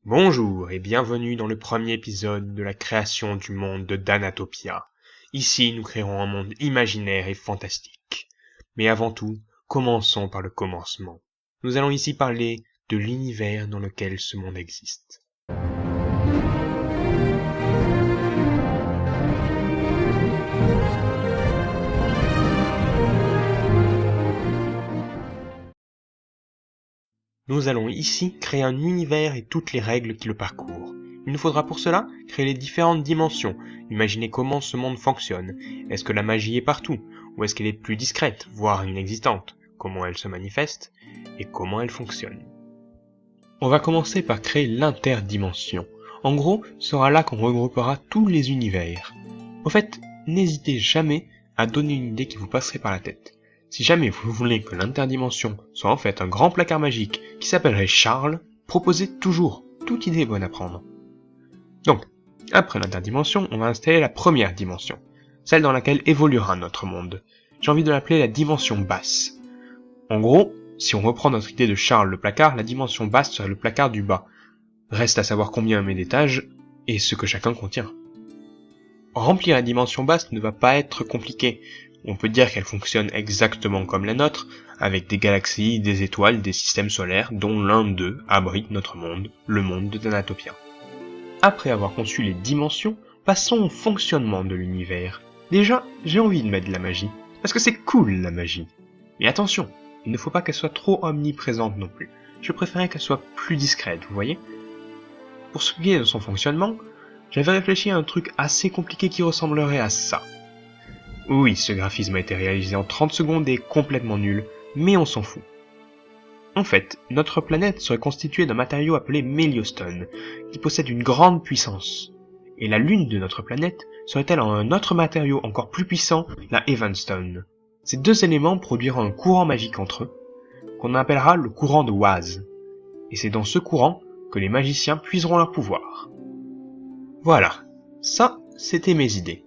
Bonjour et bienvenue dans le premier épisode de la création du monde de Danatopia. Ici, nous créerons un monde imaginaire et fantastique. Mais avant tout, commençons par le commencement. Nous allons ici parler de l'univers dans lequel ce monde existe. Nous allons ici créer un univers et toutes les règles qui le parcourent. Il nous faudra pour cela créer les différentes dimensions, imaginer comment ce monde fonctionne. Est-ce que la magie est partout, ou est-ce qu'elle est plus discrète, voire inexistante, comment elle se manifeste, et comment elle fonctionne. On va commencer par créer l'interdimension. En gros, ce sera là qu'on regroupera tous les univers. Au fait, n'hésitez jamais à donner une idée qui vous passerait par la tête. Si jamais vous voulez que l'interdimension soit en fait un grand placard magique qui s'appellerait Charles, proposez toujours, toute idée est bonne à prendre. Donc, après l'interdimension, on va installer la première dimension, celle dans laquelle évoluera notre monde. J'ai envie de l'appeler la dimension basse. En gros, si on reprend notre idée de Charles le placard, la dimension basse serait le placard du bas. Reste à savoir combien met d'étages et ce que chacun contient. Remplir la dimension basse ne va pas être compliqué. On peut dire qu'elle fonctionne exactement comme la nôtre, avec des galaxies, des étoiles, des systèmes solaires, dont l'un d'eux abrite notre monde, le monde de Danatopia. Après avoir conçu les dimensions, passons au fonctionnement de l'univers. Déjà, j'ai envie de mettre de la magie, parce que c'est cool la magie. Mais attention, il ne faut pas qu'elle soit trop omniprésente non plus. Je préférais qu'elle soit plus discrète, vous voyez ? Pour ce qui est de son fonctionnement, j'avais réfléchi à un truc assez compliqué qui ressemblerait à ça. Oui, ce graphisme a été réalisé en 30 secondes et est complètement nul, mais on s'en fout. En fait, notre planète serait constituée d'un matériau appelé Méliostone, qui possède une grande puissance. Et la lune de notre planète serait-elle un autre matériau encore plus puissant, la Evanstone. Ces deux éléments produiront un courant magique entre eux, qu'on appellera le courant de Oise. Et c'est dans ce courant que les magiciens puiseront leur pouvoir. Voilà, ça, c'était mes idées.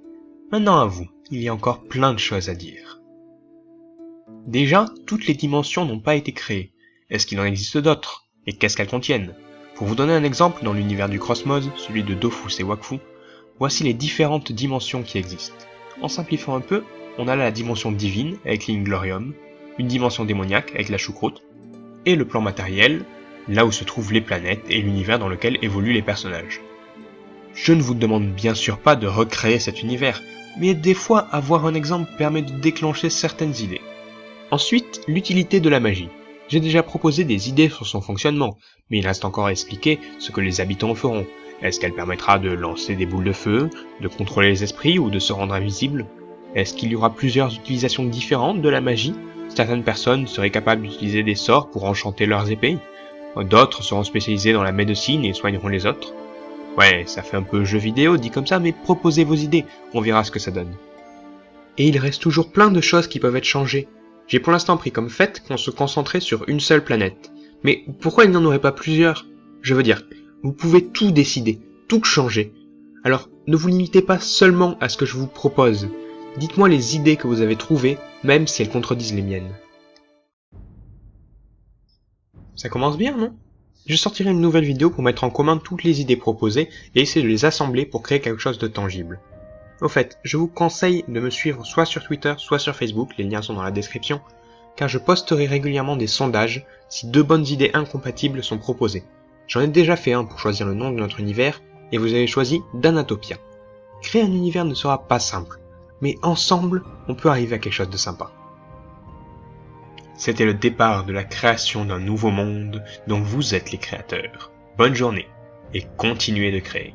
Maintenant à vous, il y a encore plein de choses à dire. Déjà, toutes les dimensions n'ont pas été créées. Est-ce qu'il en existe d'autres? Et qu'est-ce qu'elles contiennent? Pour vous donner un exemple dans l'univers du Crossmode, celui de Dofus et Wakfu, voici les différentes dimensions qui existent. En simplifiant un peu, on a la dimension divine avec l'Inglorium, une dimension démoniaque avec la choucroute, et le plan matériel, là où se trouvent les planètes et l'univers dans lequel évoluent les personnages. Je ne vous demande bien sûr pas de recréer cet univers, mais des fois avoir un exemple permet de déclencher certaines idées. Ensuite, l'utilité de la magie. J'ai déjà proposé des idées sur son fonctionnement, mais il reste encore à expliquer ce que les habitants en feront. Est-ce qu'elle permettra de lancer des boules de feu, de contrôler les esprits ou de se rendre invisible? Est-ce qu'il y aura plusieurs utilisations différentes de la magie? Certaines personnes seraient capables d'utiliser des sorts pour enchanter leurs épées. D'autres seront spécialisés dans la médecine et soigneront les autres. Ouais, ça fait un peu jeu vidéo dit comme ça, mais proposez vos idées, on verra ce que ça donne. Et il reste toujours plein de choses qui peuvent être changées. J'ai pour l'instant pris comme fait qu'on se concentrait sur une seule planète. Mais pourquoi il n'y en aurait pas plusieurs? Je veux dire, vous pouvez tout décider, tout changer. Alors, ne vous limitez pas seulement à ce que je vous propose. Dites-moi les idées que vous avez trouvées, même si elles contredisent les miennes. Ça commence bien, non? Je sortirai une nouvelle vidéo pour mettre en commun toutes les idées proposées et essayer de les assembler pour créer quelque chose de tangible. Au fait, je vous conseille de me suivre soit sur Twitter, soit sur Facebook, les liens sont dans la description, car je posterai régulièrement des sondages si deux bonnes idées incompatibles sont proposées. J'en ai déjà fait un pour choisir le nom de notre univers, et vous avez choisi Danatopia. Créer un univers ne sera pas simple, mais ensemble, on peut arriver à quelque chose de sympa. C'était le départ de la création d'un nouveau monde dont vous êtes les créateurs. Bonne journée, et continuez de créer.